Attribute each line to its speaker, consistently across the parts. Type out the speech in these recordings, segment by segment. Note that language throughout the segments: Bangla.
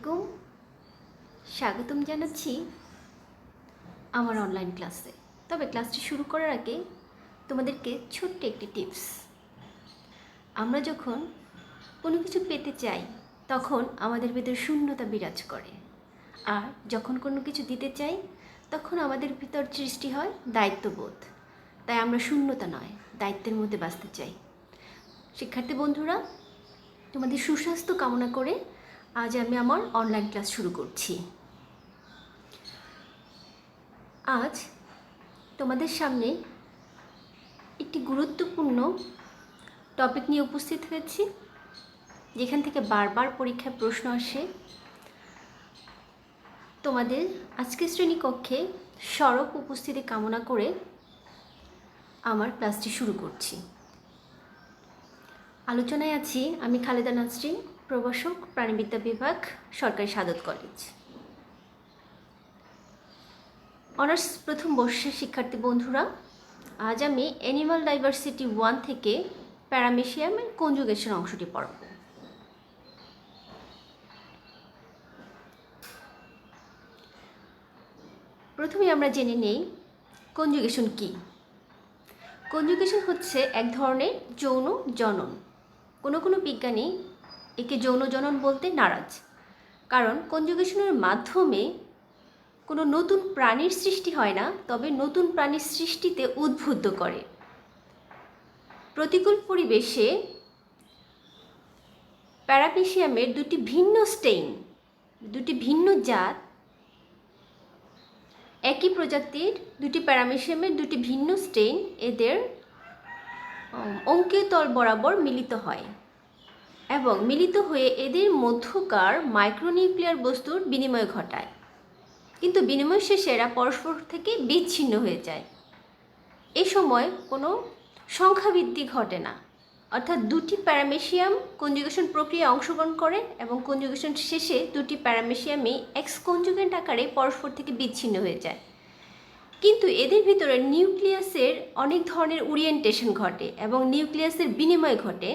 Speaker 1: আলাইকুম। স্বাগতম জানাচ্ছি আমার অনলাইন ক্লাসে। তবে ক্লাসটি শুরু করার আগে তোমাদেরকে ছোট্ট একটি টিপস। আমরা যখন কোনো কিছু পেতে চাই তখন আমাদের ভিতর শূন্যতা বিরাজ করে, আর যখন কোনো কিছু দিতে চাই তখন আমাদের ভিতর সৃষ্টি হয় দায়িত্ববোধ। তাই আমরা শূন্যতা নয়, দায়িত্বের মধ্যে বাঁচতে চাই। শিক্ষার্থী বন্ধুরা, তোমাদের সুস্বাস্থ্য কামনা করে আজ আমি আমার অনলাইন ক্লাস শুরু করছি। আজ তোমাদের সামনে একটি গুরুত্বপূর্ণ টপিক নিয়ে উপস্থিত হয়েছি, যেখান থেকে বারবার পরীক্ষায় প্রশ্ন আসে। তোমাদের আজকের শ্রেণীকক্ষে সরব উপস্থিতি কামনা করে আমার ক্লাসটি শুরু করছি। আলোচনায় আছি আমি খালেদা নাসরিন, প্রভাষক, প্রাণীবিদ্যা বিভাগ, সরকারি সাদত কলেজ। অনার্স প্রথম বর্ষের শিক্ষার্থী বন্ধুরা, আজ আমি অ্যানিমাল ডাইভার্সিটি 1 থেকে প্যারামেশিয়ামের কনজুগেশন অংশটি পড়াব। প্রথমে আমরা জেনে নেই কনজুগেশন কি। কনজুগেশন হচ্ছে এক ধরনের যৌন জনন। কোনো বিজ্ঞানী একে যৌন জনন বলতে নারাজ, কারণ কনজুগেশনের মাধ্যমে কোনো নতুন প্রাণীর সৃষ্টি হয় না, তবে নতুন প্রাণীর সৃষ্টিতে উদ্বুদ্ধ করে। প্রতিকূল পরিবেশে প্যারামেশিয়ামের দুটি ভিন্ন স্টেইন, দুটি ভিন্ন জাত, একই প্রজাতির দুটি প্যারামেশিয়ামের দুটি ভিন্ন স্টেইন এদের অঙ্কীয় তল বরাবর মিলিত হয় এবং মিলিত হয়ে এদের মধ্যকার মাইক্রোনিউক্লিয়ার বস্তুর বিনিময় ঘটায়। কিন্তু বিনিময় শেষে এরা পরস্পর থেকে বিচ্ছিন্ন হয়ে যায়। এই সময় কোনো সংখ্যাবৃদ্ধি ঘটে না, অর্থাৎ দুটি প্যারামেশিয়াম কনজুগেশন প্রক্রিয়ায় অংশগ্রহণ করে এবং কনজুগেশন শেষে দুটি প্যারামেশিয়ামই এক্স কনজুগেন্ট আকারে পরস্পর থেকে বিচ্ছিন্ন হয়ে যায়। কিন্তু এদের ভিতরে নিউক্লিয়াসের অনেক ধরনের ওরিয়েন্টেশন ঘটে এবং নিউক্লিয়াসের বিনিময় ঘটে।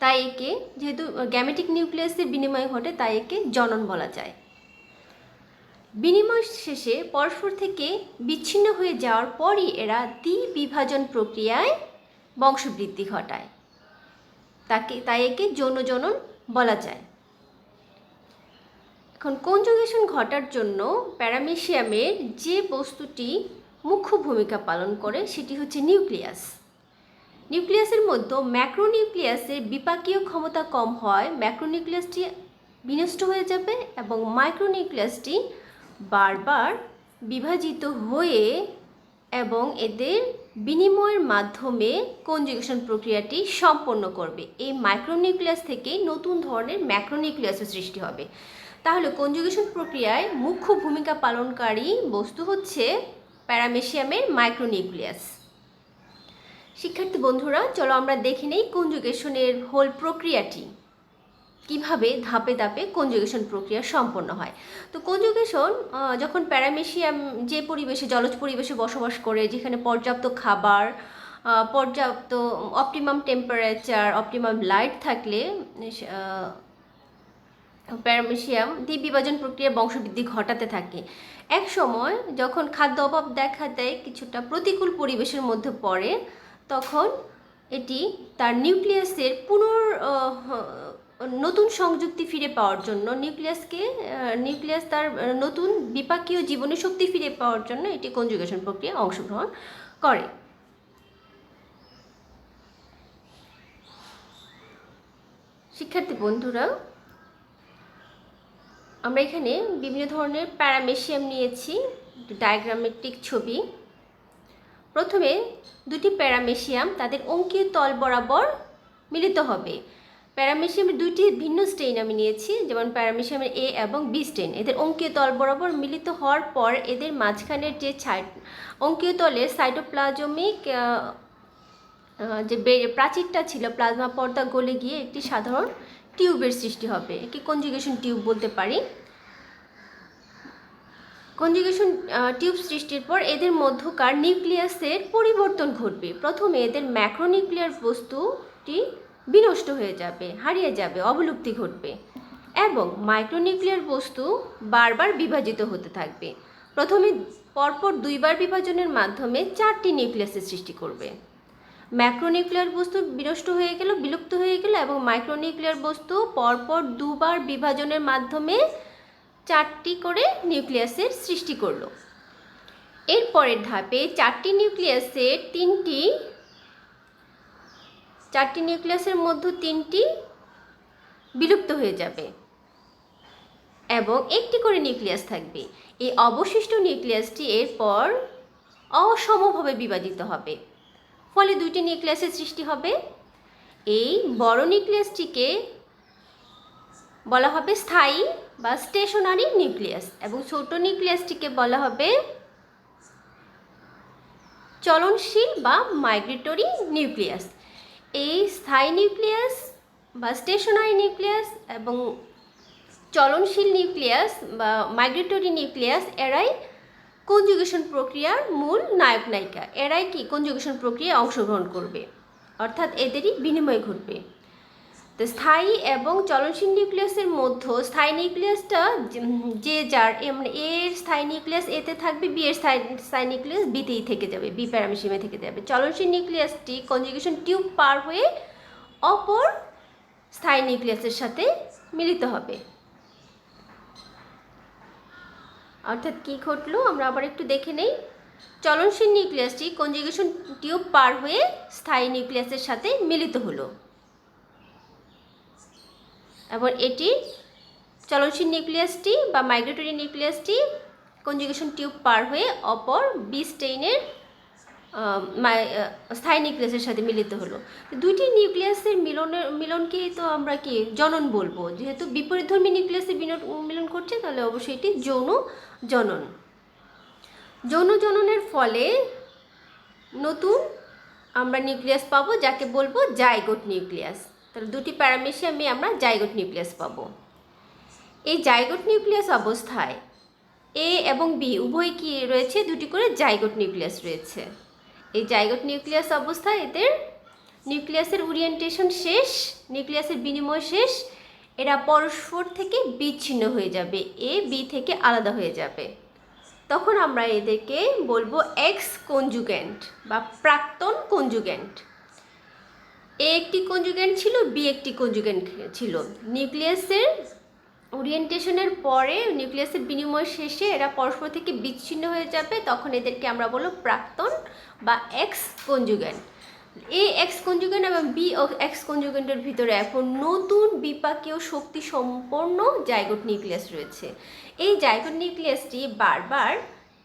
Speaker 1: তাই একে, যেহেতু গ্যামেটিক নিউক্লিয়াসের বিনিময় ঘটে, তাই একে জনন বলা যায়। বিনিময় শেষে পরস্পর থেকে বিচ্ছিন্ন হয়ে যাওয়ার পরই এরা দ্বিবিভাজন প্রক্রিয়ায় বংশবৃদ্ধি ঘটায়, তাই একে যৌন জনন বলা যায়। এখন কনজুগেশন ঘটার জন্য প্যারামেশিয়ামের যে বস্তুটি মুখ্য ভূমিকা পালন করে সেটি হচ্ছে নিউক্লিয়াস। নিউক্লিয়াসের মধ্যে ম্যাক্রোনিউক্লিয়াসের বিপাকীয় ক্ষমতা কম হয়, ম্যাক্রোনিউক্লিয়াসটি বিনষ্ট হয়ে যাবে এবং মাইক্রোনিউক্লিয়াসটি বারবার বিভাজিত হয়ে এবং এদের বিনিময়ের মাধ্যমে কনজুগেশন প্রক্রিয়াটি সম্পন্ন করবে। এই মাইক্রোনিউক্লিয়াস থেকেই নতুন ধরনের ম্যাক্রোনিউক্লিয়াসের সৃষ্টি হবে। তাহলে কনজুগেশন প্রক্রিয়ায় মুখ্য ভূমিকা পালনকারী বস্তু হচ্ছে প্যারামেশিয়ামের মাইক্রোনিউক্লিয়াস। শিক্ষার্থী বন্ধুরা, চলো আমরা দেখে নেই কনজুগেশনের হোল প্রক্রিয়াটি, কিভাবে ধাপে ধাপে কনজুগেশন প্রক্রিয়া সম্পন্ন হয়। তো কনজুগেশন যখন প্যারামেশিয়াম যে পরিবেশে, জলজ পরিবেশে বসবাস করে, যেখানে পর্যাপ্ত খাবার, পর্যাপ্ত অপটিমাম টেম্পারেচার, অপটিমাম লাইট থাকলে প্যারামেশিয়াম দ্বিবিভাজন প্রক্রিয়া বংশবৃদ্ধি ঘটাতে থাকে। এক সময় যখন খাদ্য অভাব দেখা দেয়, কিছুটা প্রতিকূল পরিবেশের মধ্যে পড়ে, তখন এটি তার নিউক্লিয়াসের নতুন সংযুক্তি ফিরে পাওয়ার জন্য, নিউক্লিয়াস তার নতুন বিপাকীয় জীবনী শক্তি ফিরে পাওয়ার জন্য এটি কনজুগেশন প্রক্রিয়া অংশগ্রহণ করে। শিক্ষার্থী বন্ধুরা, আমরা এখানে বিভিন্ন ধরনের প্যারামেশিয়াম নিয়েছি, ডায়াগ্রামেটিক ছবি। প্রথমে দুটি প্যারামেশিয়াম তাদের অঙ্কীয় তল বরাবর মিলিত হবে। প্যারামেশিয়ামের দুইটি ভিন্ন স্টেইন আমি নিয়েছি, যেমন প্যারামেশিয়ামের এ এবং বি স্টেইন। এদের অঙ্কীয় তল বরাবর মিলিত হওয়ার পর এদের মাঝখানের যে অঙ্কীয় তলের সাইটোপ্লাজমিক যে প্রাচীরটা ছিল, প্লাজমা পর্দা গলে গিয়ে একটি সাধারণ টিউবের সৃষ্টি হবে। একে কনজুগেশন টিউব বলতে পারি। কনজুগেশন টিউব সৃষ্টির পর এদের মধ্যকার নিউক্লিয়াসের পরিবর্তন ঘটবে। প্রথমে এদের ম্যাক্রোনিউক্লিয়ার বস্তুটি বিনষ্ট হয়ে যাবে, হারিয়ে যাবে, অবলুপ্তি ঘটবে। এবং মাইক্রোনিউক্লিয়ার বস্তু বারবার বিভাজিত হতে থাকবে। প্রথমে পরপর 2বার বিভাজনের মাধ্যমে 4টি নিউক্লিয়াসের সৃষ্টি করবে। ম্যাক্রোনিউক্লিয়ার বস্তু বিলুপ্ত হয়ে গেল এবং মাইক্রোনিউক্লিয়ার বস্তু পরপর 2বার বিভাজনের মাধ্যমে 4টি করে নিউক্লিয়াসের সৃষ্টি করলো। এর পরের ধাপে 4টি নিউক্লিয়াসের মধ্যে 3টি বিলুপ্ত হয়ে যাবে এবং একটি করে নিউক্লিয়াস থাকবে। এই অবশিষ্ট নিউক্লিয়াসটি এরপর অসমভাবে বিভাজিত হবে, ফলে 2টি নিউক্লিয়াসের সৃষ্টি হবে। এই বড় নিউক্লিয়াসটিকে বলা হবে স্থায়ী বা স্টেশনারি নিউক্লিয়াস এবং ছোট নিউক্লিয়াসটিকে বলা হবে চলনশীল বা মাইগ্রেটরি নিউক্লিয়াস। এই স্থায়ী নিউক্লিয়াস বা স্টেশনারি নিউক্লিয়াস এবং চলনশীল নিউক্লিয়াস বা মাইগ্রেটরি নিউক্লিয়াস এরাই কনজুগেশন প্রক্রিয়ার মূল নায়ক নায়িকা। এরাই কি কনজুগেশন প্রক্রিয়ায় অংশগ্রহণ করবে, অর্থাৎ এদেরই বিনিময় ঘটবে। তো স্থায়ী এবং চলনশীল নিউক্লিয়াসের মধ্যে স্থায়ী নিউক্লিয়াসটা যে যার মানে এর স্থায়ী নিউক্লিয়াস এতে থাকবে, বি এর স্থায়ী নিউক্লিয়াস বিতেই থেকে যাবে, বি প্যারামিশিয়ামে থেকে যাবে। চলনশীল নিউক্লিয়াসটি কনজুগেশন টিউব পার হয়ে অপর স্থায়ী নিউক্লিয়াসের সাথে মিলিত হবে। অর্থাৎ কি ঘটলো আমরা আবার একটু দেখে নেই। চলনশীল নিউক্লিয়াসটি কনজুগেশন টিউব পার হয়ে স্থায়ী নিউক্লিয়াসের সাথে মিলিত হলো এবং এটি চলনশীল নিউক্লিয়াসটি বা মাইগ্রেটরি নিউক্লিয়াসটি কনজুগেশন টিউব পার হয়ে অপর বি স্টেইনের স্থায়ী নিউক্লিয়াসের সাথে মিলিত হলো। 2টি নিউক্লিয়াসের মিলনকে তো আমরা কি জনন বলবো, যেহেতু বিপরীতধর্মী নিউক্লিয়াসের মিলন করছে তাহলে অবশ্যই এটি যৌন জনন। যৌন জননের ফলে নতুন আমরা নিউক্লিয়াস পাবো, যাকে বলবো জাইগোট নিউক্লিয়াস। তাহলে 2টি প্যারামেশিয়ামে আমরা জাইগোট নিউক্লিয়াস পাবো। এই জাইগোট নিউক্লিয়াস অবস্থায় এ এবং বি উভয় কি রয়েছে, 2টি করে জাইগোট নিউক্লিয়াস রয়েছে। এই জাইগোট নিউক্লিয়াস অবস্থায় এদের নিউক্লিয়াসের ওরিয়েন্টেশন শেষ, নিউক্লিয়াসের বিনিময় শেষ, এরা পরস্পর থেকে বিচ্ছিন্ন হয়ে যাবে, এ বি থেকে আলাদা হয়ে যাবে। তখন আমরা এদেরকে বলবো এক্স কনজুগেন্ট বা প্রাক্তন কনজুগেন্ট। এ একটি কনজুগেন্ট ছিল, বি একটি কনজুগেন্ট ছিল। নিউক্লিয়াসের ওরিয়েন্টেশনের পরে নিউক্লিয়াসের বিনিময় শেষে এরা পরস্পর থেকে বিচ্ছিন্ন হয়ে যাবে, তখন এদেরকে আমরা বলবো প্রাক্তন বা এক্স কনজুগেন্ট। এ এক্স কনজুগেন্ট এবং বি এক্স কনজুগেন্টের ভিতরে এখন নতুন বিপাকীয় শক্তি সম্পন্ন জাইগোট নিউক্লিয়াস রয়েছে। এই জাইগোট নিউক্লিয়াসটি বারবার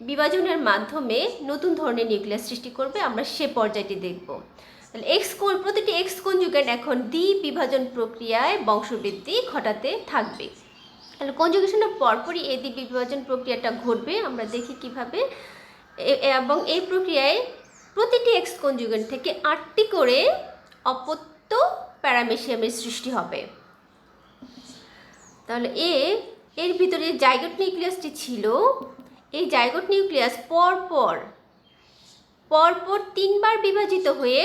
Speaker 1: বিভাজনের মাধ্যমে নতুন ধরনের নিউক্লিয়াস সৃষ্টি করবে, আমরা সে পর্যায়টি দেখব। তাহলে প্রতিটি এক্স কনজুগেন্ট এখন দ্বি বিভাজন প্রক্রিয়ায় বংশবৃদ্ধি ঘটাতে থাকবে। তাহলে কনজুগেশনের পরপরই এই দ্বি বিভাজন প্রক্রিয়াটা ঘটবে, আমরা দেখি কিভাবে। এবং এই প্রক্রিয়ায় প্রতিটি এক্স কনজুগেন্ট থেকে 8টি করে অপত্য প্যারামেশিয়ামের সৃষ্টি হবে। তাহলে এর ভিতরে জাইগোট নিউক্লিয়াসটি ছিল, এই জাইগোট নিউক্লিয়াস পরপর 3বার বিভাজিত হয়ে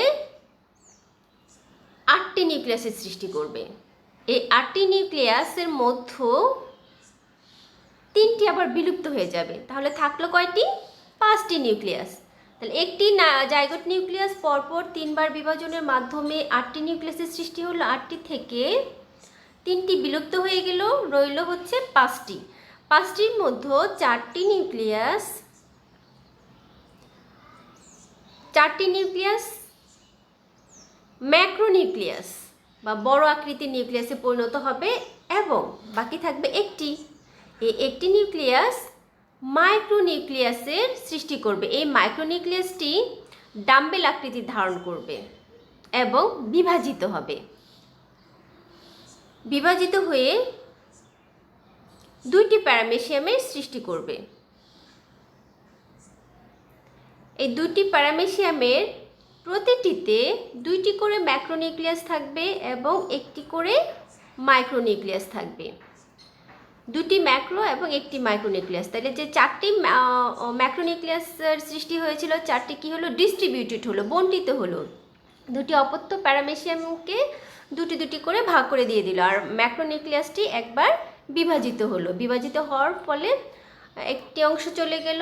Speaker 1: 8টি নিউক্লিয়াসের সৃষ্টি করবে। এই 8টি নিউক্লিয়াসের মধ্যে 3টি আবার বিলুপ্ত হয়ে যাবে, তাহলে থাকলো কয়টি? 5টি নিউক্লিয়াস। তাহলে একটি জাইগোট নিউক্লিয়াস পরপর 3বার বিভাজনের মাধ্যমে 8টি নিউক্লিয়াসের সৃষ্টি হলো, 8টি থেকে 3টি বিলুপ্ত হয়ে গেল, রইল হচ্ছে 5টি। 5টির মধ্যে 4টি নিউক্লিয়াস ম্যাক্রোনিউক্লিয়াস বা বড় আকৃতির নিউক্লিয়াসে পরিণত হবে এবং বাকি থাকবে একটি। এই একটি নিউক্লিয়াস মাইক্রোনিউক্লিয়াসের সৃষ্টি করবে। এই মাইক্রোনিউক্লিয়াসটি ডাম্বেল আকৃতি ধারণ করবে এবং বিভাজিত হবে। বিভাজিত হয়ে 2টি প্যারামেশিয়ামের সৃষ্টি করবে। এই 2টি প্যারামেশিয়ামের প্রতিটিতে 2টি করে ম্যাক্রোনিউক্লিয়াস থাকবে এবং একটি করে মাইক্রোনিউক্লিয়াস থাকবে। 2টি ম্যাক্রো এবং একটি মাইক্রোনিউক্লিয়াস। তাহলে যে 4টি ম্যাক্রোনিউক্লিয়াসের সৃষ্টি হয়েছিল, 4টি কি হলো? ডিস্ট্রিবিউটেড হলো, বণ্টিত হলো। 2টি অপত্য প্যারামেশিয়ামকে দুটি দুটি করে ভাগ করে দিয়ে দিল, আর ম্যাক্রোনিউক্লিয়াসটি একবার বিভাজিত হলো। বিভাজিত হওয়ার ফলে একটি অংশ চলে গেল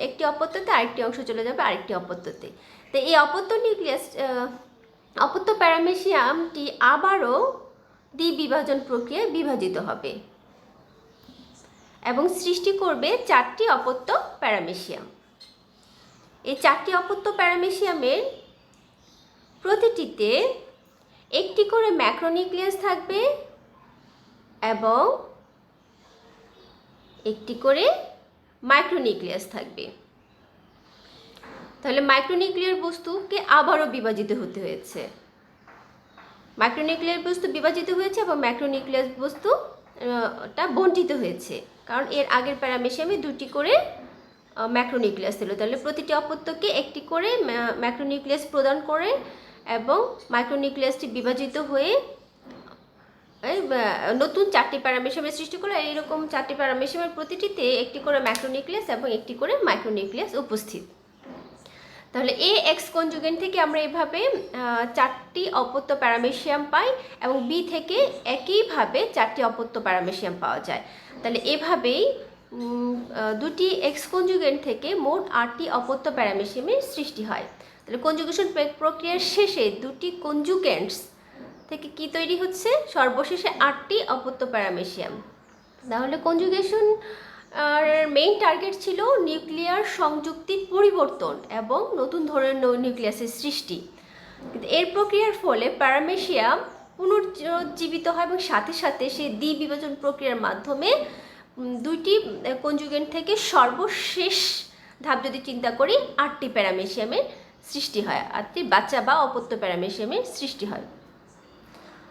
Speaker 1: একটি অপত্যতে, আরেকটি অংশ চলে যাবে আরেকটি অপত্যতে। তো এই অপত্য নিউক্লিয়াস অপত্য প্যারামেশিয়ামটি আবারও দ্বিবিভাজন প্রক্রিয়ায় বিভাজিত হবে এবং সৃষ্টি করবে 4টি অপত্য প্যারামেশিয়াম। এই 4টি অপত্য প্যারামেশিয়ামের প্রতিটিতে একটি করে ম্যাক্রোনিউক্লিয়াস থাকবে এবং একটি করে মাইক্রোনিউক্লিয়াস থাকবে। তাহলে মাইক্রোনিউক্লিয়ার বস্তুকে আবারও বিভাজিত হতে হয়েছে। মাইক্রোনিউক্লিয়ার বস্তু বিভাজিত হয়েছে এবং ম্যাক্রোনিউক্লিয়াস বস্তুটা বণ্টিত হয়েছে, কারণ এর আগের প্যারামেশিয়ামে 2টি করে ম্যাক্রোনিউক্লিয়াস ছিল। তাহলে প্রতিটি অপত্যকে একটি করে ম্যাক্রোনিউক্লিয়াস প্রদান করে এবং মাইক্রোনিউক্লিয়াসটি বিভাজিত হয়ে নতুন 4টি প্যারামেশিয়ামের সৃষ্টি করলো। এইরকম 4টি প্যারামেশিয়ামের প্রতিটিতে একটি করে ম্যাক্রোনিউক্লিয়াস এবং একটি করে মাইক্রোনিউক্লিয়াস উপস্থিত। তাহলে এ এক্স কনজুগেন্ট থেকে আমরা এভাবে 4টি অপত্য প্যারামেশিয়াম পাই এবং বি থেকে একইভাবে 4টি অপত্য প্যারামেশিয়াম পাওয়া যায়। তাহলে এভাবেই 2টি এক্স কনজুগেন্ট থেকে মোট 8টি অপত্য প্যারামেশিয়ামের সৃষ্টি হয়। তাহলে কনজুগেশন প্রক্রিয়ার শেষে 2টি কনজুগেন্টস থেকে কি তৈরি হচ্ছে? সর্বশেষে 8টি অপত্য প্যারামেশিয়াম। তাহলে কনজুগেশন আর মেইন টার্গেট ছিল নিউক্লিয়ার সংযুক্তির পরিবর্তন এবং নতুন ধরনের নিউক্লিয়াসের সৃষ্টি। কিন্তু এর প্রক্রিয়ার ফলে প্যারামেশিয়াম পুনর্জীবিত হয় এবং সাথে সাথে সেই দ্বিবিভাজন প্রক্রিয়ার মাধ্যমে 2টি কনজুগেন্ট থেকে সর্বশেষ ধাপ যদি চিন্তা করি 8টি প্যারামেশিয়ামের সৃষ্টি হয়, 8টি বাচ্চা বা অপত্য প্যারামেশিয়ামের সৃষ্টি হয়।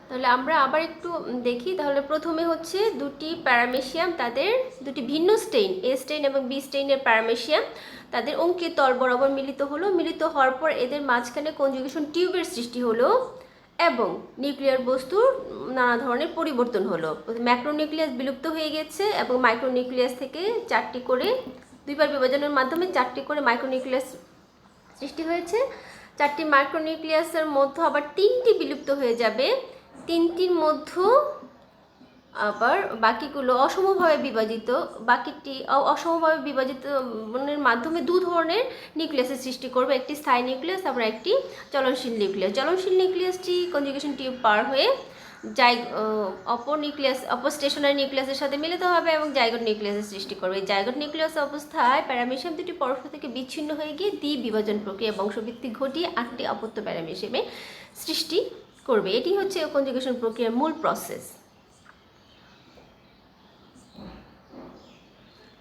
Speaker 1: তাহলে আমরা আবার একটু দেখি। তাহলে প্রথমে হচ্ছে 2টি প্যারামেশিয়াম, তাদের 2টি ভিন্ন স্টেইন, এ স্টেইন এবং বি স্টেইনের প্যারামেশিয়াম তাদের অঙ্কিত তল বরাবর মিলিত হলো। মিলিত হওয়ার পর এদের মাঝখানে কনজুগেশন টিউবের সৃষ্টি হলো এবং নিউক্লিয়ার বস্তুর নানা ধরনের পরিবর্তন হলো। ম্যাক্রোনিউক্লিয়াস বিলুপ্ত হয়ে গেছে এবং মাইক্রোনিউক্লিয়াস থেকে 4টি করে, 2বার বিভাজনের মাধ্যমে 4টি করে মাইক্রোনিউক্লিয়াস সৃষ্টি হয়েছে। 4টি মাইক্রোনিউক্লিয়াসের মধ্যে আবার 3টি বিলুপ্ত হয়ে যাবে। 3টির মধ্যে আবার বাকিগুলো অসমভাবে বিভাজিত, বাকিটি অসমভাবে বিভাজিতের মাধ্যমে 2 ধরনের নিউক্লিয়াসের সৃষ্টি করবে, একটি স্থায়ী নিউক্লিয়াস আবার একটি চলনশীল নিউক্লিয়াস। চলনশীল নিউক্লিয়াসটি কনজুগেশন টিউব পার হয়ে অপর স্টেশনারি নিউক্লিয়াসের সাথে মিলিত হবে এবং জাইগোট নিউক্লিয়াসের সৃষ্টি করবে। জাইগোট নিউক্লিয়াস অবস্থায় প্যারামেশিয়াম 2টি পরস্পর থেকে বিচ্ছিন্ন হয়ে গিয়ে দ্বিবিভাজন প্রক্রিয়া বংশবৃদ্ধি ঘটিয়ে 8টি অপত্য প্যারামেশিয়ামের সৃষ্টি করবে। এটি হচ্ছে কনজুগেশন প্রক্রিয়ার মূল প্রসেস।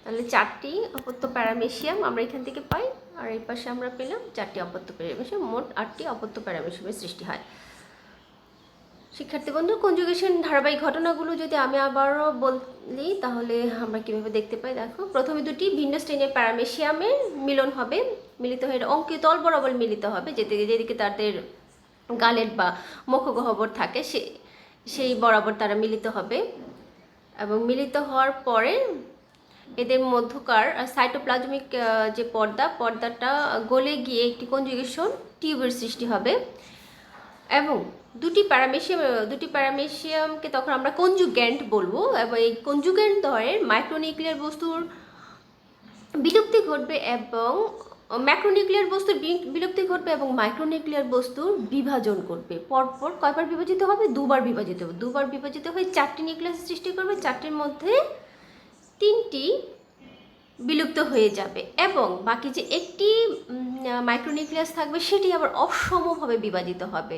Speaker 1: তাহলে 4টি অপত্য প্যারামেশিয়াম আমরা এখান থেকে পাই, আর এই পাশে আমরা পেলাম 4টি অপত্য প্যারামেশিয়াম, মোট 8টি অপত্য প্যারামেশিয়ামের সৃষ্টি হয়। শিক্ষার্থী বন্ধু, কনজুগেশন ধারাবাহিক ঘটনাগুলো যদি আমি আবারও বলি তাহলে আমরা কীভাবে দেখতে পাই। দেখো, প্রথমে 2টি ভিন্ন স্টেইনের প্যারামেশিয়ামের মিলন হবে, মিলিত হয়ে অঙ্কিত তল বরাবর মিলিত হবে, যেদিকে তাদের গালেট বা মুখগহ্বর থাকে সেই বরাবর তারা মিলিত হবে এবং মিলিত হওয়ার পরে এদের মধ্যকার সাইটোপ্লাজমিক যে পর্দাটা গলে গিয়ে একটি কনজুগেশন টিউবের সৃষ্টি হবে এবং 2টি প্যারামেশিয়ামকে তখন আমরা কনজুগেন্ট বলবো এবং এই কনজুগেন্ট ধরনের মাইক্রোনিউক্লিয়ার বস্তুর বিলুপ্তি ঘটবে এবং ম্যাক্রোনিউক্লিয়ার বস্তুর বিলুপ্তি ঘটবে এবং মাইক্রোনিউক্লিয়ার বস্তুর বিভাজন করবে। পরপর কয়বার বিভাজিত হবে? 2বার বিভাজিত হবে। 2বার বিভাজিত হয়ে 4টি নিউক্লিয়াস সৃষ্টি করবে। 4টির মধ্যে 3টি বিলুপ্ত হয়ে যাবে এবং বাকি যে একটি মাইক্রোনিউক্লিয়াস থাকবে সেটি আবার অসমভাবে বিভাজিত হবে।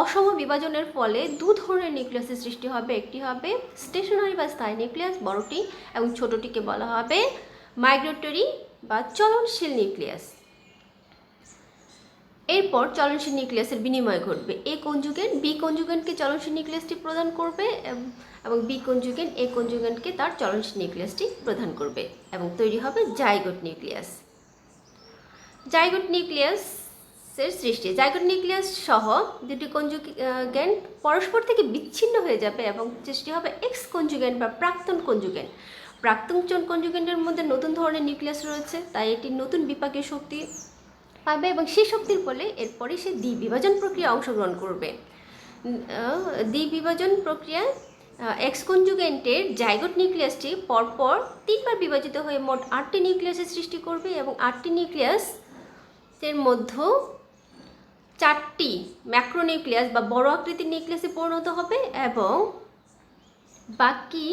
Speaker 1: অসম বিভাজনের ফলে 2 ধরনের নিউক্লিয়াসের সৃষ্টি হবে। একটি হবে স্টেশনারি বা স্থায়ী নিউক্লিয়াস বড়টি, এবং ছোটটিকে বলা হবে মাইগ্রেটরি বা চলনশীল নিউক্লিয়াস। এরপর চলনশীল নিউক্লিয়াসের বিনিময় ঘটবে। এ কনজুগেন্ট বি কনজুগেন্টকে চলনশীল নিউক্লিয়াসটি প্রদান করবে এবং বি কনজুগেন্ট এ কনজুগেন্টকে তার চলনশীল নিউক্লিয়াসটি প্রদান করবে এবং তৈরি হবে জাইগোট নিউক্লিয়াস। জাইগোট নিউক্লিয়াসের সৃষ্টি, জাইগোট নিউক্লিয়াস সহ 2টি কনজুগেন্ট পরস্পর থেকে বিচ্ছিন্ন হয়ে যাবে এবং সৃষ্টি হবে এক্স কনজুগেন্ট বা প্রাক্তন কনজুগেন্ট। প্রাক্তন কনজুগেন্টের মধ্যে নতুন ধরনের নিউক্লিয়াস রয়েছে, তাই এটি নতুন বিপাকীয় শক্তি পাবে এবং সেই শক্তির ফলে এরপরে সে দ্বিবিভাজন প্রক্রিয়া অংশগ্রহণ করবে। দ্বিবিভাজন প্রক্রিয়ায় এক্স কনজুগেন্টের জাইগোট নিউক্লিয়াসটি পরপর 3বার বিভাজিত হয়ে মোট 8টি নিউক্লিয়াসের সৃষ্টি করবে এবং 8টি নিউক্লিয়াসের মধ্যে 4টি ম্যাক্রোনিউক্লিয়াস বা বড় আকৃতির নিউক্লিয়াসে পরিণত হবে এবং বাকি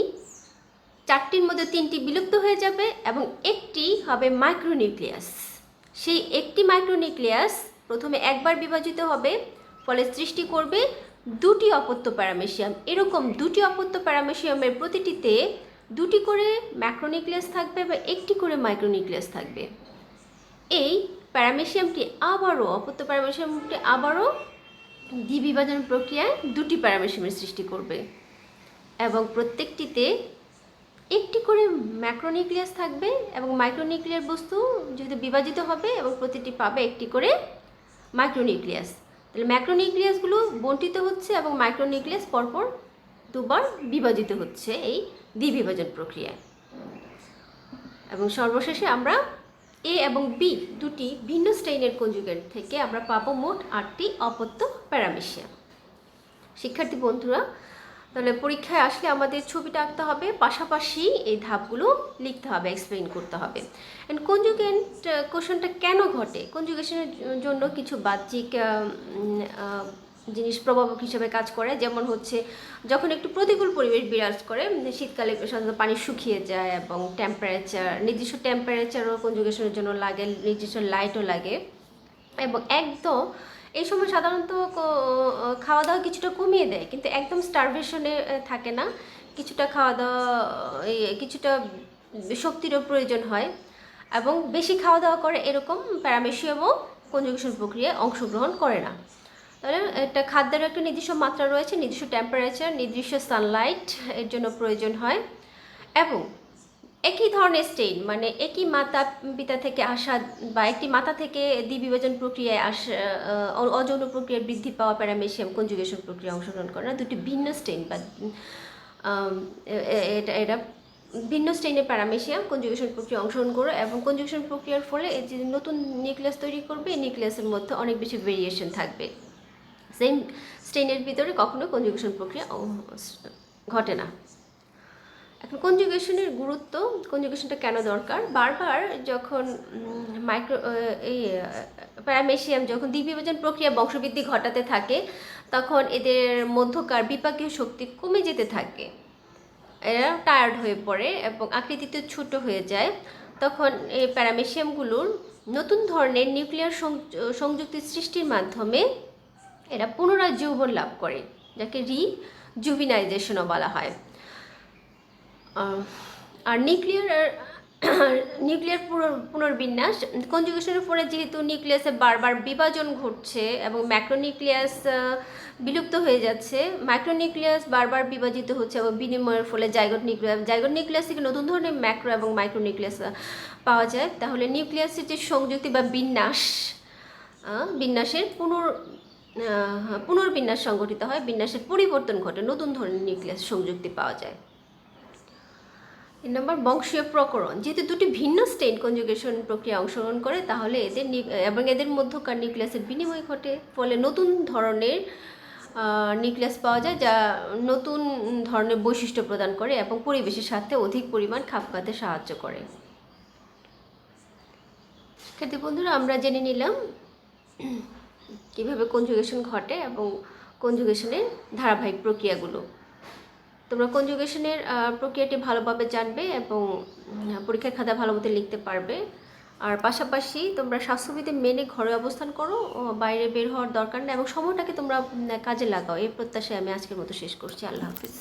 Speaker 1: 4টির মধ্যে 3টি বিলুপ্ত হয়ে যাবে এবং একটি হবে মাইক্রোনিউক্লিয়াস। সেই একটি মাইক্রোনিউক্লিয়াস প্রথমে একবার বিভাজিত হবে, ফলে সৃষ্টি করবে 2টি অপত্য প্যারামেশিয়াম। এরকম 2টি অপত্য প্যারামেশিয়ামের প্রতিটিতে 2টি করে ম্যাক্রোনিউক্লিয়াস থাকবে বা একটি করে মাইক্রোনিউক্লিয়াস থাকবে। এই প্যারামেশিয়ামটি অপত্য প্যারামেশিয়ামটি আবারও দ্বিবিভাজন প্রক্রিয়ায় 2টি প্যারামেশিয়ামের সৃষ্টি করবে এবং প্রত্যেকটিতে একটি করে ম্যাক্রোনিউক্লিয়াস থাকবে এবং মাইক্রোনিউক্লিয়ার বস্তু যেহেতু বিভাজিত হবে এবং প্রতিটি পাবে একটি করে মাইক্রোনিউক্লিয়াস। তাহলে ম্যাক্রোনিউক্লিয়াসগুলো বণ্টিত হচ্ছে এবং মাইক্রোনিউক্লিয়াস পরপর 2বার বিভাজিত হচ্ছে এই দ্বিবিভাজন প্রক্রিয়ায়। এবং সর্বশেষে আমরা এ এবং বি দুটি ভিন্ন স্ট্রেইনের কনজুগেন্ট থেকে আমরা পাবো মোট 8টি অপত্য প্যারামেশিয়াম। শিক্ষার্থী বন্ধুরা, তাহলে পরীক্ষায় আসলে আমাদের ছবিটা আঁকতে হবে, পাশাপাশি এই ধাপগুলো লিখতে হবে, এক্সপ্লেইন করতে হবে। অ্যান্ড কনজুগেন্ট কোশ্চেনটা কেন ঘটে? কনজুগেশনের জন্য কিছু বাহ্যিক জিনিস প্রভাবক হিসেবে কাজ করে, যেমন হচ্ছে যখন একটু প্রতিকূল পরিবেশ বিরাজ করে, শীতকালে সাধারণত পানি শুকিয়ে যায় এবং নির্দিষ্ট টেম্পারেচারও কনজুগেশনের জন্য লাগে, নির্দিষ্ট লাইটও লাগে এবং একদম এই সময় সাধারণত খাওয়া দাওয়া কিছুটা কমিয়ে দেয়, কিন্তু একদম স্টারভেশনে থাকে না, কিছুটা খাওয়া দাওয়া কিছুটা শক্তিরও প্রয়োজন হয় এবং বেশি খাওয়া দাওয়া করে এরকম প্যারামেশিয়ামও কনজুগেশন প্রক্রিয়ায় অংশগ্রহণ করে না। তাহলে একটা খাদ্যের একটা নির্দিষ্ট মাত্রা রয়েছে, নির্দিষ্ট টেম্পারেচার, নির্দিষ্ট সানলাইট এর জন্য প্রয়োজন হয় এবং একই ধরনের স্টেইন মানে একই মাতা পিতা থেকে আসা বা একটি মাতা থেকে দ্বিবিভাজন প্রক্রিয়ায় আসা অযৌন প্রক্রিয়ায় বৃদ্ধি পাওয়া প্যারামেশিয়াম কনজুগেশন প্রক্রিয়া অংশগ্রহণ করে না। দুটি ভিন্ন স্টেইন বা এটা ভিন্ন স্টেইনের প্যারামেশিয়াম কনজুগেশন প্রক্রিয়া অংশগ্রহণ করে এবং কনজুগেশন প্রক্রিয়ার ফলে এই যে নতুন নিউক্লিয়াস তৈরি করবে, এই নিউক্লিয়াসের মধ্যে অনেক বেশি ভেরিয়েশন থাকবে। সেম স্টেইনের ভিতরে কখনো কনজুগেশন প্রক্রিয়া ঘটে না। এখন কনজুগেশনের গুরুত্ব, কনজুগেশনটা কেন দরকার? বারবার যখন প্যারামেশিয়াম যখন দ্বিবিভাজন প্রক্রিয়া বংশবৃদ্ধি ঘটাতে থাকে তখন এদের মধ্যকার বিপাকীয় শক্তি কমে যেতে থাকে, এরা টায়ার্ড হয়ে পড়ে এবং আকৃতিতে ছোট হয়ে যায়। তখন এই প্যারামেশিয়ামগুলোর নতুন ধরনের নিউক্লিয়ার সংযুক্তি সৃষ্টির মাধ্যমে এরা পুনরায় যৌবন লাভ করে, যাকে রিজুভিনাইজেশনও বলা হয়। আর নিউক্লিয়ার পুনর্বিন্যাস কনজুগেশনের ফলে যেহেতু নিউক্লিয়াসে বারবার বিভাজন ঘটছে এবং ম্যাক্রোনিউক্লিয়াস বিলুপ্ত হয়ে যাচ্ছে, মাইক্রোনিউক্লিয়াস বারবার বিভাজিত হচ্ছে এবং বিনিময়ের ফলে জাইগোট নিউক্লিয়াস থেকে নতুন ধরনের ম্যাক্রো এবং মাইক্রোনিউক্লিয়াস পাওয়া যায়। তাহলে নিউক্লিয়াসের যে সংযুক্তি বা বিন্যাসের পুনর্বিন্যাস সংঘটিত হয়, বিন্যাসের পরিবর্তন ঘটে, নতুন ধরনের নিউক্লিয়াস সংযুক্তি পাওয়া যায়। 3 নম্বর বংশীয় প্রকরণ। যেহেতু দুটি ভিন্ন স্টেইন কনজুগেশন প্রক্রিয়া অংশগ্রহণ করে তাহলে এদের মধ্যকার নিউক্লিয়াসের বিনিময় ঘটে, ফলে নতুন ধরনের নিউক্লিয়াস পাওয়া যায় যা নতুন ধরনের বৈশিষ্ট্য প্রদান করে এবং পরিবেশের সাথে অধিক পরিমাণ খাপ খাতে সাহায্য করে। শিক্ষার্থী বন্ধুরা, আমরা জেনে নিলাম কীভাবে কনজুগেশন ঘটে এবং কনজুগেশনের ধারাবাহিক প্রক্রিয়াগুলো। তোমরা কনজুগেশনের প্রক্রিয়াটি ভালোভাবে জানবে এবং পরীক্ষার খাতা ভালো মতো লিখতে পারবে। আর পাশাপাশি তোমরা স্বাস্থ্যবিধি মেনে ঘরে অবস্থান করো, বাইরে বের হওয়ার দরকার নেই এবং সময়টাকে তোমরা কাজে লাগাও। এই প্রত্যাশায় আমি আজকের মতো শেষ করছি। আল্লাহ হাফিজ।